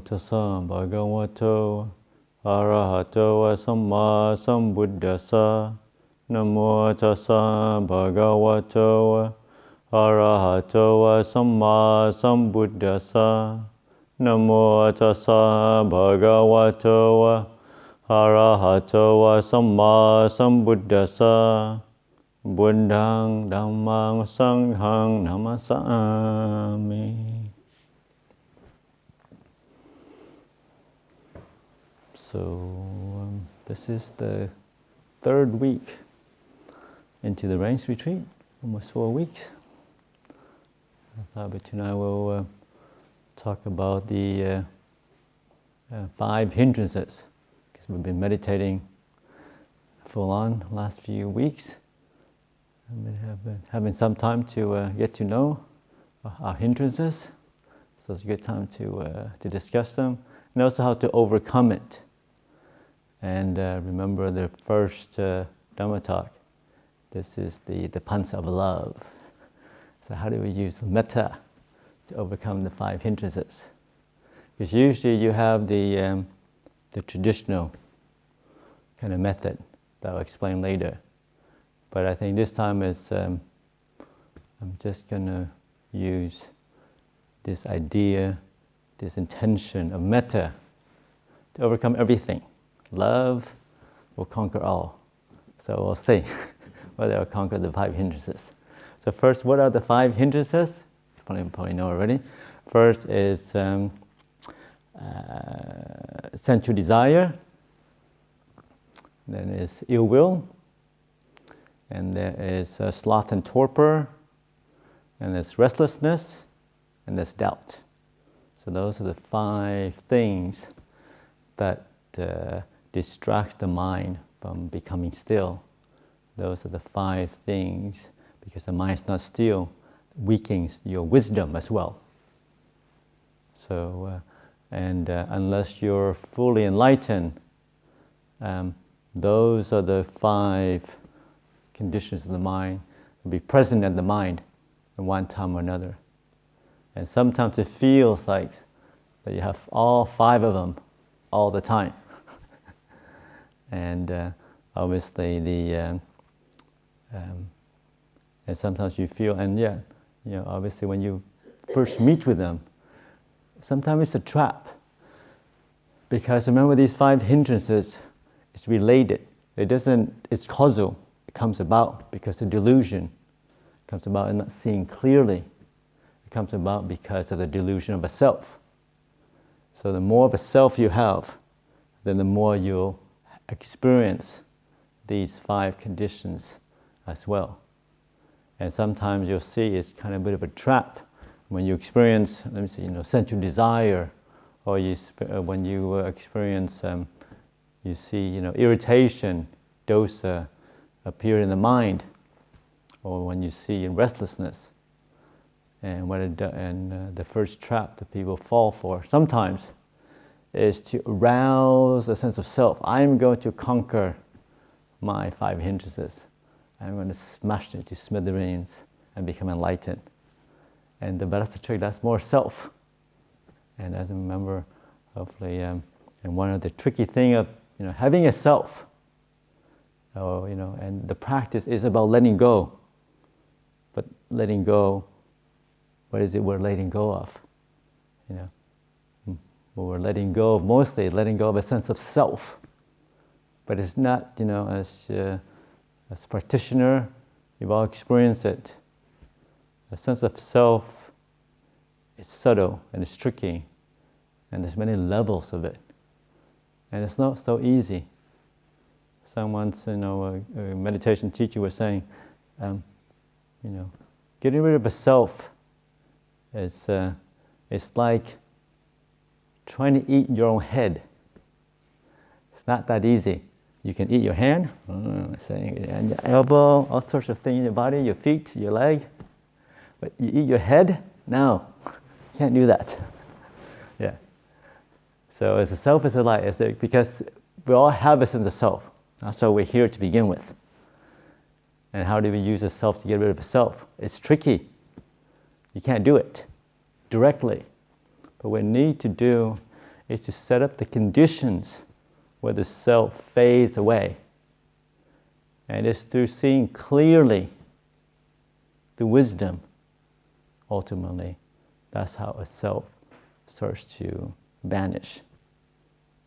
tassa bhagavato arahato samma sambuddhassa. Namo tassa bhagavato arahato samma sambuddhassa. Namo tassa bhagavato arahato samma sambuddhassa. Buddhang dhammang sanghang namasami. So this is the third week into the rains retreat, almost 4 weeks. I thought tonight we'll talk about the 5 hindrances, because we've been meditating full on the last few weeks. I've been having some time to get to know our hindrances, so it's a good time to discuss them, and also how to overcome it. And remember the first Dhamma talk. This is the pansa of love. So how do we use metta to overcome the 5 hindrances? Because usually you have the traditional kind of method that I'll explain later. But I think this time I'm just going to use this idea, this intention of metta to overcome everything. Love will conquer all. So we'll see whether I'll conquer the 5 hindrances. So first, what are the 5 hindrances? You probably know already. First is sensual desire. Then is ill will. And there is sloth and torpor. And there's restlessness. And there's doubt. So those are the 5 things that distract the mind from becoming still. Those are the 5 things, because the mind is not still, weakens your wisdom as well. So, unless you're fully enlightened, those are the 5 conditions of the mind will be present in the mind at one time or another. And sometimes it feels like that you have all 5 of them all the time. And obviously and sometimes you feel, and obviously when you first meet with them, sometimes it's a trap. Because remember, these 5 hindrances, it's related. It's causal. It comes about because of delusion. It comes about in not seeing clearly. It comes about because of the delusion of a self. So the more of a self you have, then the more you'll experience these 5 conditions as well. And sometimes you'll see it's kind of a bit of a trap when you experience, sensual desire, or when you experience, you see, irritation, dosa, appear in the mind, or when you see restlessness. And the first trap that people fall for sometimes is to arouse a sense of self. I'm going to conquer my 5 hindrances. I'm going to smash it to smithereens and become enlightened. But that's the trick. That's more self. And as I remember, hopefully, and one of the tricky thing of having a self, and the practice is about letting go. But letting go, what is it we're letting go of? Well, we're letting go of a sense of self. But it's not, as practitioner, you've all experienced it. A sense of self is subtle and it's tricky, and there's many levels of it. And it's not so easy. Someone's, a meditation teacher was saying, getting rid of a self is like trying to eat your own head. It's not that easy. You can eat your hand, and your elbow, all sorts of things in your body, your feet, your leg. But you eat your head? No, can't do that. Yeah. So as a self is a light, because we all have a sense of self. That's why we're here to begin with. And how do we use a self to get rid of a self? It's tricky. You can't do it directly. But what we need to do is to set up the conditions where the self fades away. And it's through seeing clearly the wisdom, ultimately, that's how a self starts to vanish.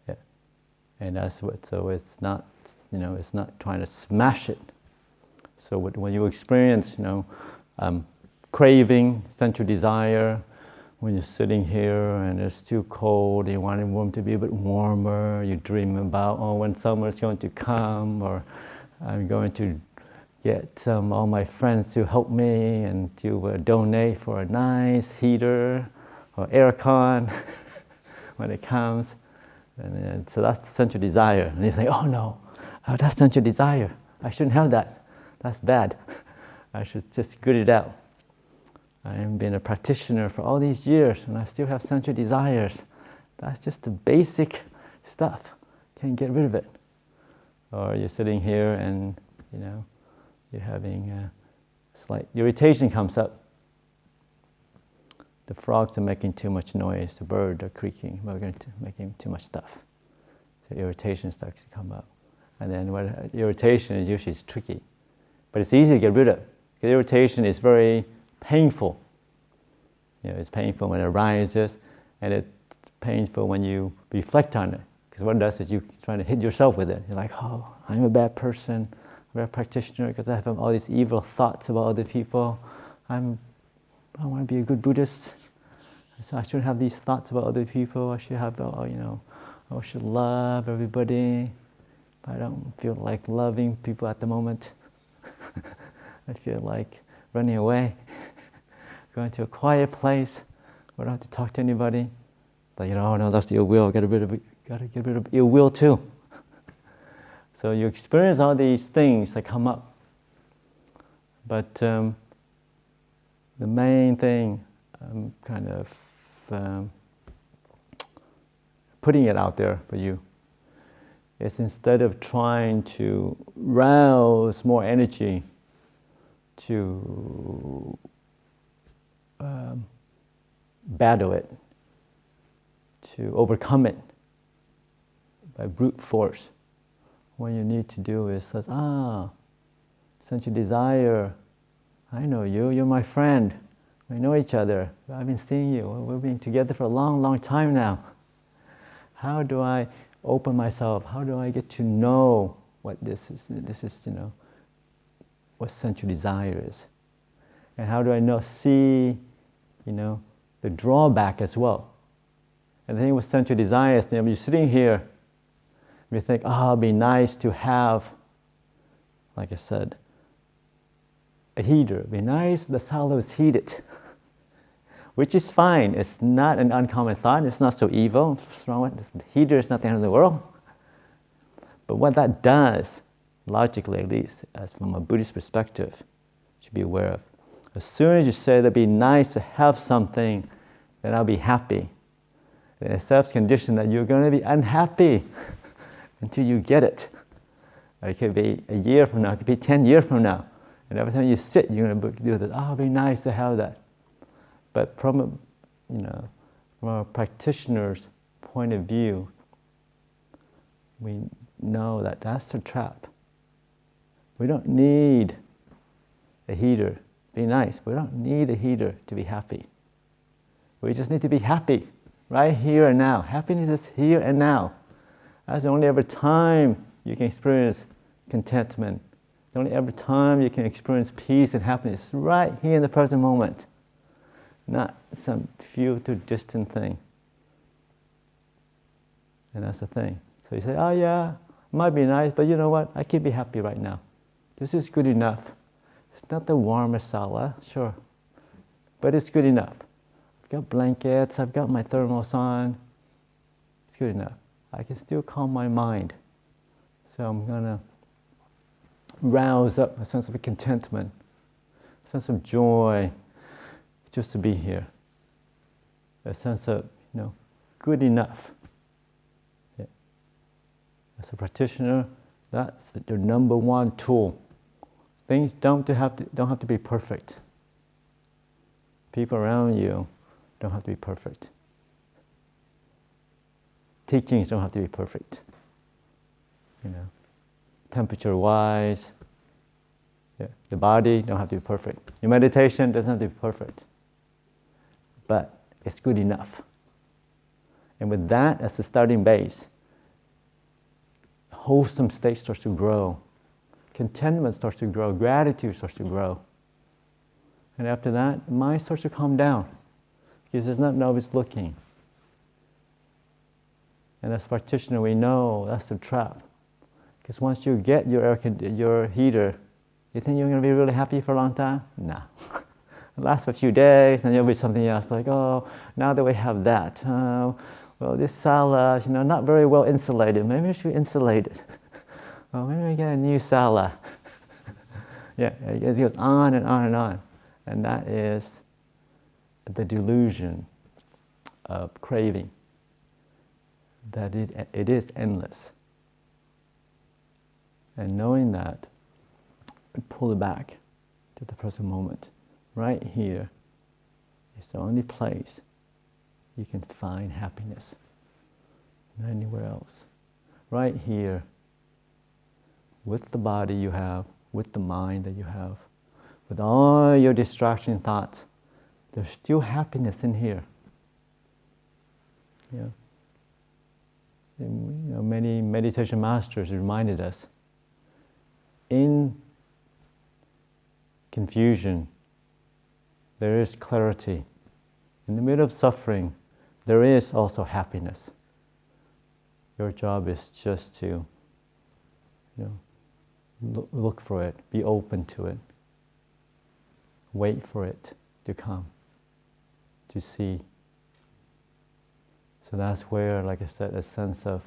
Yeah. And that's what, so it's not, it's not trying to smash it. So when you experience, craving, sensual desire, when you're sitting here and it's too cold, you want the room to be a bit warmer, you dream about, when summer's going to come, or I'm going to get all my friends to help me and to donate for a nice heater or aircon when it comes. And so that's sensual desire. And you think, oh no, that's sensual desire. I shouldn't have that. That's bad. I should just gut it out. I have been a practitioner for all these years and I still have sensual desires. That's just the basic stuff. Can't get rid of it. Or you're sitting here and, you're having a slight irritation comes up. The frogs are making too much noise, the birds are creaking, making too much stuff. So irritation starts to come up. And then when irritation is usually tricky. But it's easy to get rid of. Because irritation is very painful. It's painful when it arises, and it's painful when you reflect on it. Because what it does is you're trying to hit yourself with it. You're like, oh, I'm a bad person, I'm a bad practitioner because I have all these evil thoughts about other people. I want to be a good Buddhist, so I shouldn't have these thoughts about other people. I should have, I should love everybody. But I don't feel like loving people at the moment. I feel like running away, going to a quiet place where I don't have to talk to anybody. But no, that's the ill will. Gotta get rid of ill will too. So you experience all these things that come up. But the main thing, I'm kind of putting it out there for you, is instead of trying to rouse more energy to battle it, to overcome it by brute force, what you need to do is says, sensual desire, I know you, you're my friend, we know each other, I've been seeing you, we've been together for a long, long time now. How do I open myself? How do I get to know what this is, what sensual desire is? And how do I see, the drawback as well? And the thing with sensual desire is, you're sitting here, you think, it'd be nice to have, like I said, a heater. It'd be nice if the sala was heated, which is fine. It's not an uncommon thought. It's not so evil. What's wrong with this? The heater is not the end of the world. But what that does, logically at least, as from a Buddhist perspective, you should be aware of. As soon as you say that'd be nice to have something, then I'll be happy. Then it sets condition that you're going to be unhappy until you get it. It could be a year from now, it could be 10 years from now. And every time you sit, you're going to do this, it'd be nice to have that. But from a practitioner's point of view, we know that that's a trap. We don't need a heater. Be nice. We don't need a heater to be happy. We just need to be happy, right here and now. Happiness is here and now. That's the only ever time you can experience contentment. The only ever time you can experience peace and happiness, right here in the present moment. Not some future distant thing. And that's the thing. So you say, it might be nice, but you know what? I can be happy right now. This is good enough. It's not the warmest sala, sure, but it's good enough. I've got blankets, I've got my thermos on. It's good enough. I can still calm my mind. So I'm gonna rouse up a sense of contentment, a sense of joy, just to be here. A sense of, good enough. Yeah. As a practitioner, that's your number one tool. Things don't have to be perfect. People around you don't have to be perfect. teachings don't have to be perfect. Temperature-wise, the body don't have to be perfect. Your meditation doesn't have to be perfect. But it's good enough. And with that as the starting base, wholesome state starts to grow. Contentment starts to grow. Gratitude starts to grow. And after that, the mind starts to calm down. Because there's nothing always looking. And as practitioner, we know that's the trap. Because once you get your heater, you think you're going to be really happy for a long time? No. It lasts for a few days, and there'll be something else. Like, oh, now that we have that, well, this salad, not very well insulated. Maybe we should insulate it. Well, maybe we get a new salad. It goes on and on and on. And that is the delusion of craving, that it is endless. And knowing that, pull it back to the present moment. Right here is the only place you can find happiness, not anywhere else. Right here, with the body you have, with the mind that you have, with all your distraction thoughts, there's still happiness in here. Many meditation masters reminded us, in confusion, there is clarity. In the middle of suffering, there is also happiness. Your job is just to, look for it, be open to it, wait for it to come, to see. So that's where, like I said, a sense of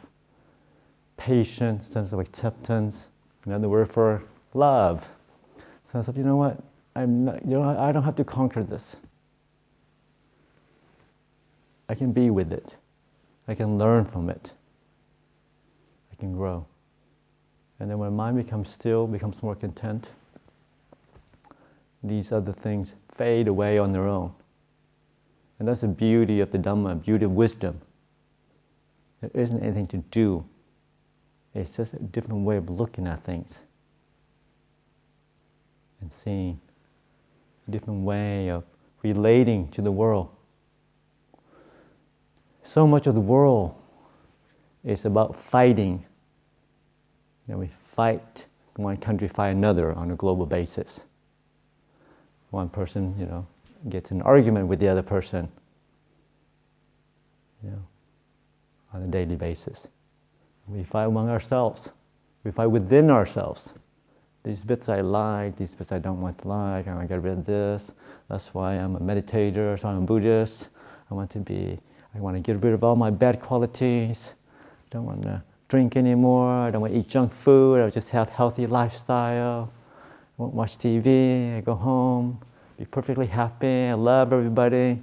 patience, sense of acceptance, another word for love. Sense of, what, I don't have to conquer this. I can be with it. I can learn from it. I can grow. And then when mind becomes still, becomes more content, these other things fade away on their own. And that's the beauty of the Dhamma, beauty of wisdom. There isn't anything to do. It's just a different way of looking at things and seeing, a different way of relating to the world. So much of the world is about fighting. We fight, one country fight another on a global basis. One person, gets in an argument with the other person, on a daily basis. We fight among ourselves. We fight within ourselves. These bits I like, these bits I don't want to like, I want to get rid of this. That's why I'm a meditator, so I'm a Buddhist. I want to get rid of all my bad qualities. I don't want to drink anymore. I don't want to eat junk food. I just have healthy lifestyle. I won't watch TV. I go home, be perfectly happy. I love everybody.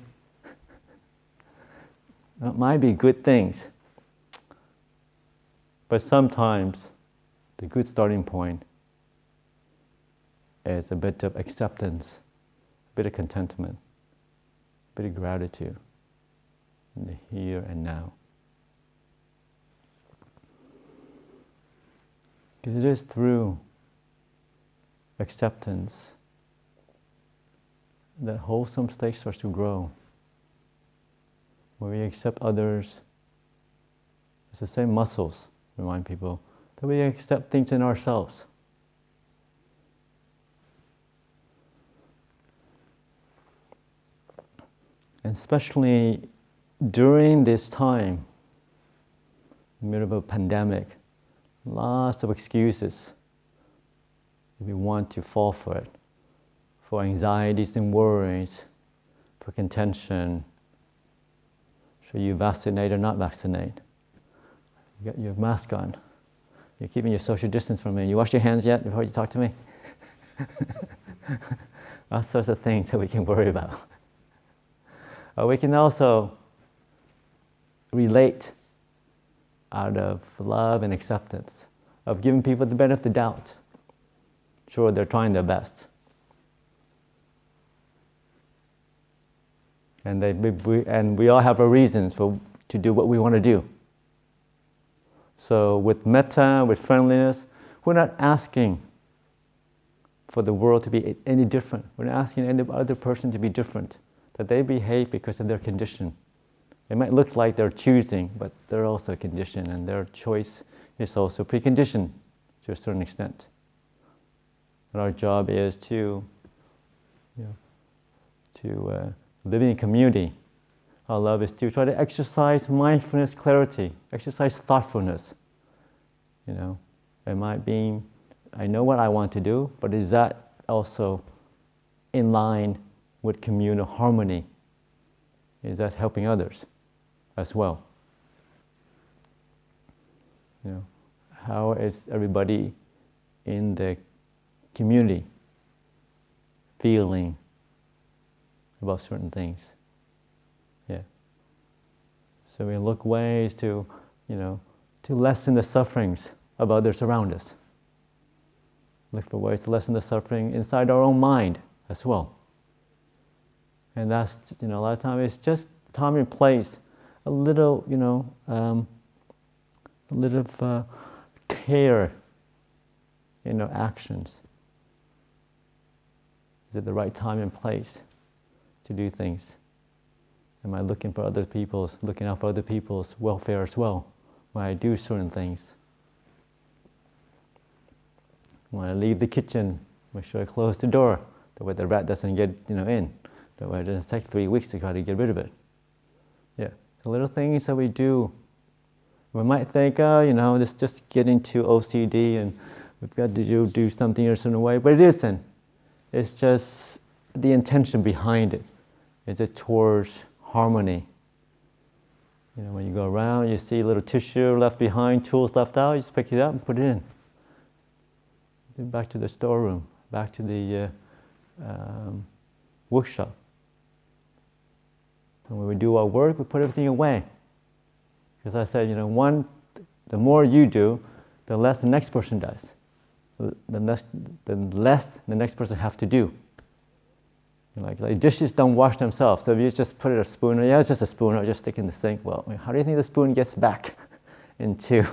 That might be good things. But sometimes the good starting point is a bit of acceptance, a bit of contentment, a bit of gratitude in the here and now. Because it is through acceptance that wholesome state starts to grow. When we accept others, it's the same muscles, remind people, that we accept things in ourselves. And especially during this time, in the middle of a pandemic, lots of excuses if we want to fall for it, for anxieties and worries, for contention. Should you vaccinate or not vaccinate? You got your mask on. You're keeping your social distance from me. You wash your hands yet before you talk to me? All sorts of things that we can worry about. We can also relate out of love and acceptance, of giving people the benefit of the doubt. Sure, they're trying their best. And we all have our reasons to do what we want to do. So with metta, with friendliness, we're not asking for the world to be any different. We're not asking any other person to be different, that they behave because of their condition. It might look like they're choosing, but they're also a condition, and their choice is also preconditioned to a certain extent. And our job is to live in a community. Our love is to try to exercise mindfulness, clarity, exercise thoughtfulness. It might be, I know what I want to do, but is that also in line with communal harmony? Is that helping others as well? How is everybody in the community feeling about certain things? So we look ways to lessen the sufferings of others around us. Look for ways to lessen the suffering inside our own mind as well. And that's, a lot of times it's just time and place, a little, care in our actions. Is it the right time and place to do things? Am I looking out for other people's welfare as well when I do certain things? When I leave the kitchen, make sure I close the door, that way the rat doesn't get in. That way it doesn't take 3 weeks to try to get rid of it. The little things that we do. We might think, this just getting to OCD and we've got to do something in a certain way, but it isn't. It's just the intention behind it. Is it towards harmony? When you go around, you see a little tissue left behind, tools left out, you just pick it up and put it in. Back to the storeroom, back to the workshop. And when we do our work, we put everything away. Because I said, the more you do, the less the next person does. The less the next person have to do. Like dishes don't wash themselves. So if you just put a spoon, it's just a spoon, or just stick in the sink. Well, how do you think the spoon gets back into,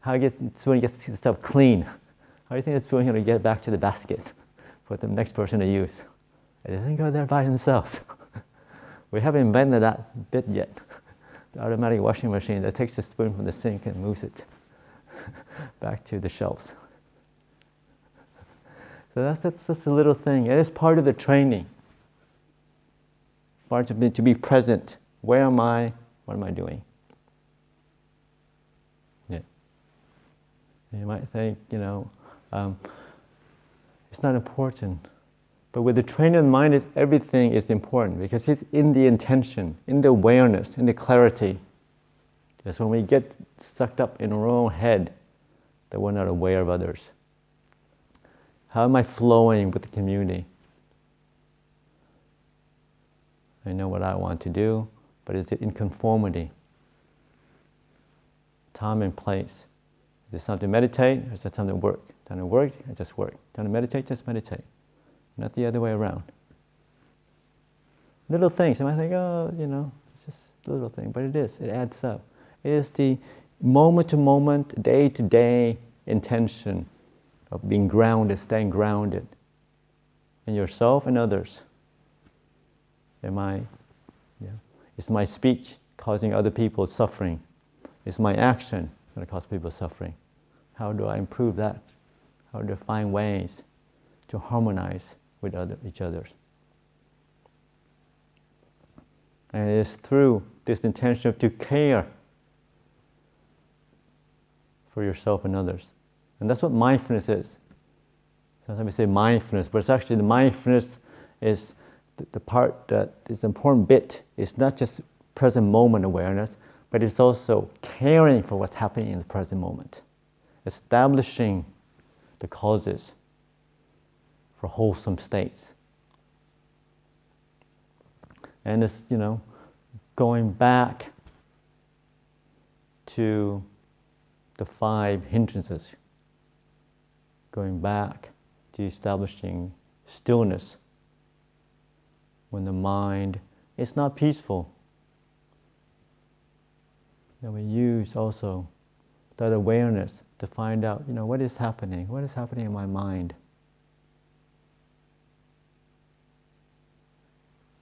the spoon gets itself clean? How do you think the spoon is going to get back to the basket for the next person to use? It doesn't go there by themselves. We haven't invented that bit yet. The automatic washing machine that takes the spoon from the sink and moves it back to the shelves. So that's just a little thing. It is part of the training. Part of it to be present. Where am I? What am I doing? You might think, it's not important. But with the training of the mind, everything is important because it's in the intention, in the awareness, in the clarity. That's when we get sucked up in our own head that we're not aware of others. How am I flowing with the community? I know what I want to do, but is it in conformity? Time and place. Is it time to meditate or is it time to work? Time to work, I just work. Time to meditate, just meditate. Not the other way around. Little things, you might think, it's just a little thing, but it is, it adds up. It is the moment-to-moment, day-to-day intention of being grounded, staying grounded in yourself and others. Is my speech causing other people suffering? Is my action going to cause people suffering? How do I improve that? How do I find ways to harmonize with each other? And it is through this intention to care for yourself and others. And that's what mindfulness is. Sometimes we say mindfulness, but it's actually the mindfulness is the part that is the important bit. It's not just present moment awareness, but it's also caring for what's happening in the present moment. Establishing the causes for wholesome states. And it's, going back to the 5 hindrances. Going back to establishing stillness when the mind is not peaceful. And we use also that awareness to find out, what is happening in my mind,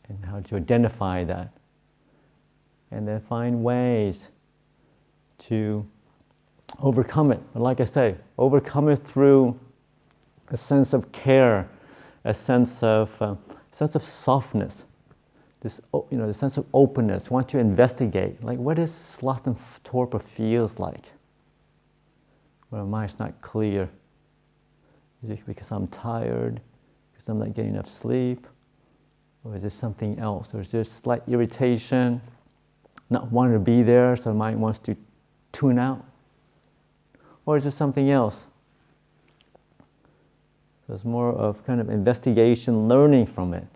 and how to identify that, and then find ways to overcome it. But like I say, overcome it through a sense of care, a sense of softness, this, the sense of openness. Want to investigate, like what is sloth and torpor feels like when my mind's not clear. Is it because I'm tired? Because I'm not getting enough sleep? Or is there something else? Or is there slight irritation, not wanting to be there, so the mind wants to tune out? Or is there something else? So it's more of kind of investigation, learning from it.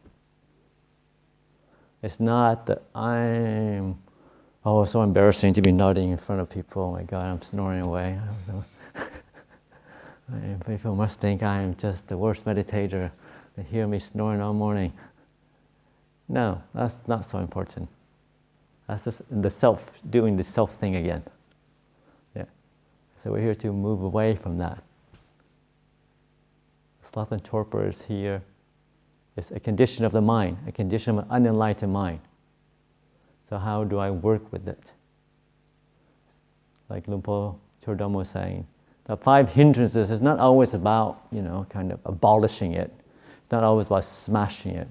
It's not that it's so embarrassing to be nodding in front of people. Oh my God, I'm snoring away. I don't know. People must think I am just the worst meditator. They hear me snoring all morning. No, that's not so important. That's just the self, doing the self thing again. Yeah. So we're here to move away from that. Sloth and torpor is here. It's a condition of the mind, a condition of an unenlightened mind. So how do I work with it? Like Lumpur Chodam was saying, the 5 hindrances is not always about, kind of abolishing it. It's not always about smashing it,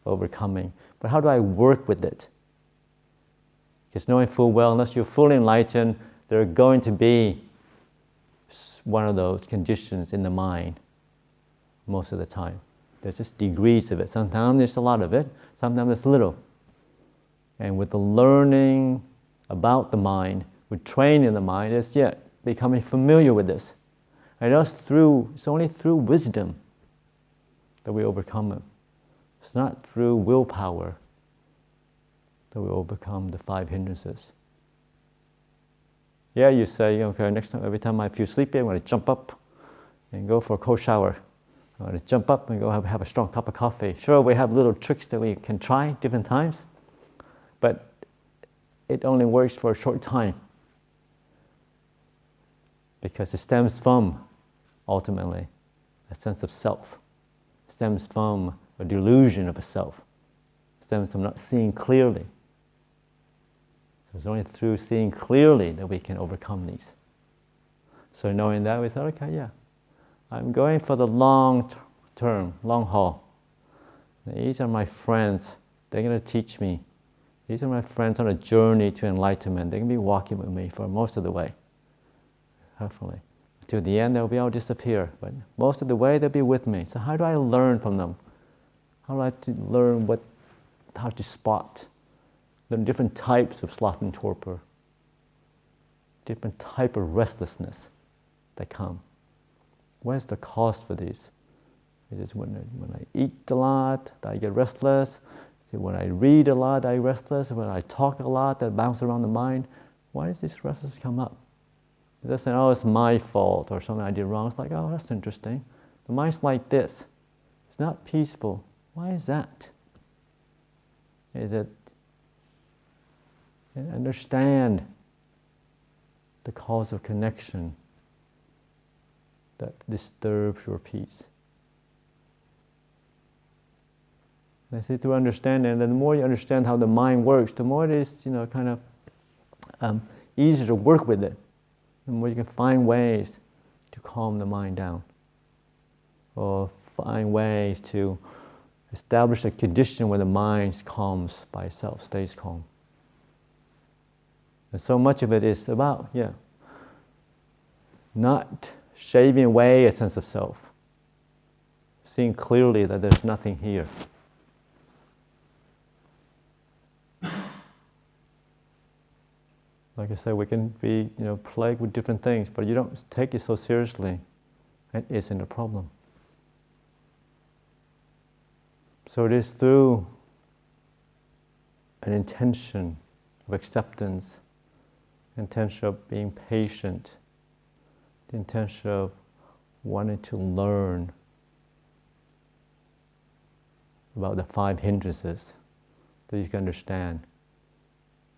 overcoming. But how do I work with it? Because knowing full well, unless you're fully enlightened, there are going to be one of those conditions in the mind most of the time. There's just degrees of it. Sometimes there's a lot of it, sometimes there's little. And with the learning about the mind, with training the mind, it's yet becoming familiar with this. And it's only through wisdom that we overcome it. It's not through willpower that we overcome the 5 hindrances. Yeah, you say, okay, next time, every time I feel sleepy, I'm going to jump up and go for a cold shower. I'm going to jump up and go have a strong cup of coffee. Sure, we have little tricks that we can try different times, but it only works for a short time because it stems from, ultimately, a sense of self. It stems from a delusion of a self. It stems from not seeing clearly. So it's only through seeing clearly that we can overcome these. So knowing that, we thought, okay, yeah, I'm going for the long term, long haul. These are my friends. They're going to teach me. These are my friends on a journey to enlightenment. They're going to be walking with me for most of the way. Hopefully. To the end, they'll be all disappear. But most of the way, they'll be with me. So how do I learn from them? How do I learn how to spot the different types of sloth and torpor, different type of restlessness that come? What is the cause for these? Is it when I eat a lot, that I get restless? Is it when I read a lot, I get restless? When I talk a lot, that bounce around the mind? Why does this restlessness come up? Is that saying, it's my fault or something I did wrong? It's like, that's interesting. The mind's like this. It's not peaceful. Why is that? Is it understand the cause of connection that disturbs your peace? And I say through understanding, and the more you understand how the mind works, the more it is, kind of easier to work with it. The more you can find ways to calm the mind down, or find ways to establish a condition where the mind calms by itself, stays calm. And so much of it is about, not shaving away a sense of self, seeing clearly that there's nothing here. Like I said, we can be, plagued with different things, but you don't take it so seriously, it isn't a problem. So it is through an intention of acceptance, intention of being patient, the intention of wanting to learn about the 5 hindrances that you can understand.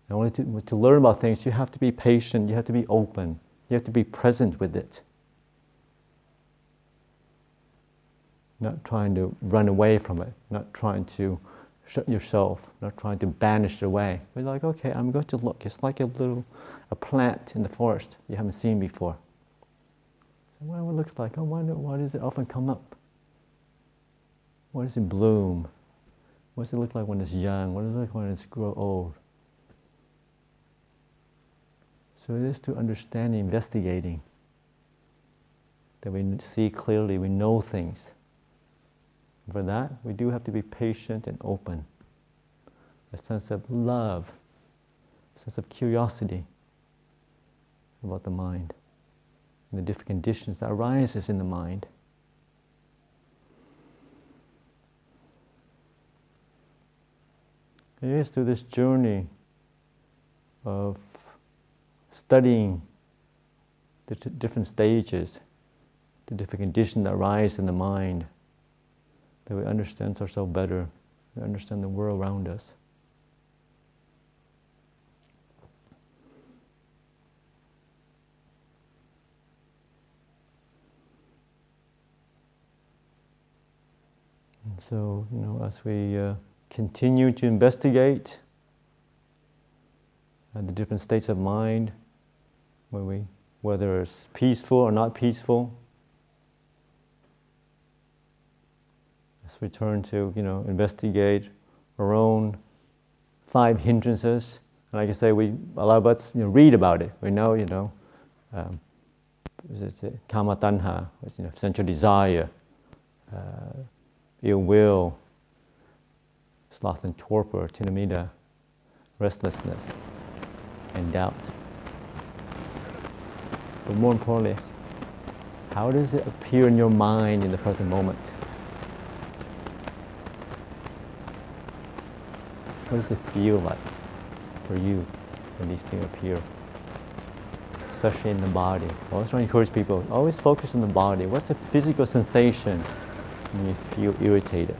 And only to learn about things, you have to be patient, you have to be open, You have to be present with it. Not trying to run away from it, not trying to shut yourself, not trying to banish it away. We're like, okay, I'm going to look. It's like a plant in the forest you haven't seen before. So what it looks like, I wonder, why does it often come up? What does it bloom? What does it look like when it's young? What does it look like when it's grow old? So it is to understanding, investigating, that we see clearly, we know things. For that, we do have to be patient and open. A sense of love, a sense of curiosity about the mind, and the different conditions that arises in the mind. It is through this journey of studying the different stages, the different conditions that arise in the mind, that we understand ourselves better, we understand the world around us. And so, as we continue to investigate the different states of mind, whether it's peaceful or not peaceful, as we turn to, investigate our own 5 hindrances. And like I say, a lot of us, read about it. We know, kama tanha, sensual desire, ill will, sloth and torpor, tinamida, restlessness, and doubt. But more importantly, how does it appear in your mind in the present moment? What does it feel like for you when these things appear? Especially in the body. I always try to encourage people, always focus on the body. What's the physical sensation when you feel irritated?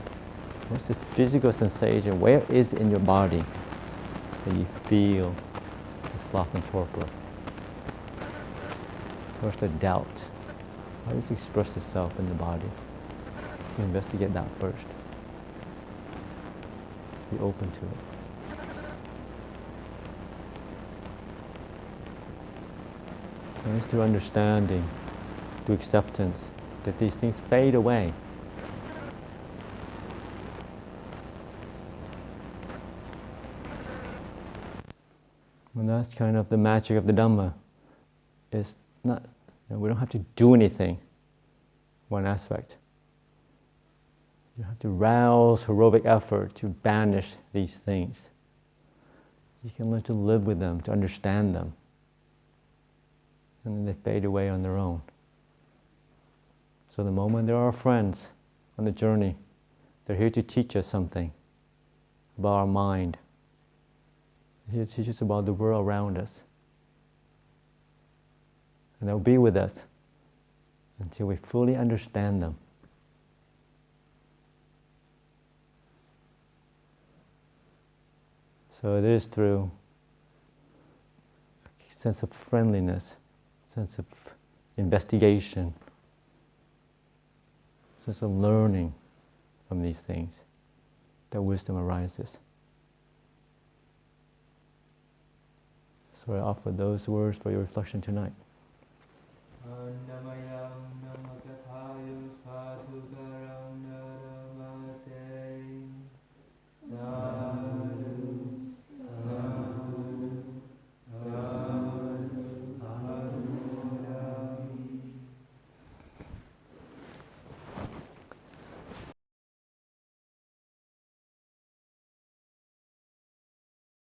What's the physical sensation? Where is it in your body that you feel the sloth and torpor? Where's the doubt? How does it express itself in the body? You investigate that first. Be open to it. And it's through understanding, through acceptance, that these things fade away. And that's kind of the magic of the Dhamma. It's not, we don't have to do anything, one aspect. You have to rouse heroic effort to banish these things. You can learn to live with them, to understand them. And then they fade away on their own. So the moment there are friends on the journey, they're here to teach us something about our mind. They're here to teach us about the world around us. And they'll be with us until we fully understand them. So it is through a sense of friendliness, sense of investigation, sense of learning from these things that wisdom arises. So I offer those words for your reflection tonight.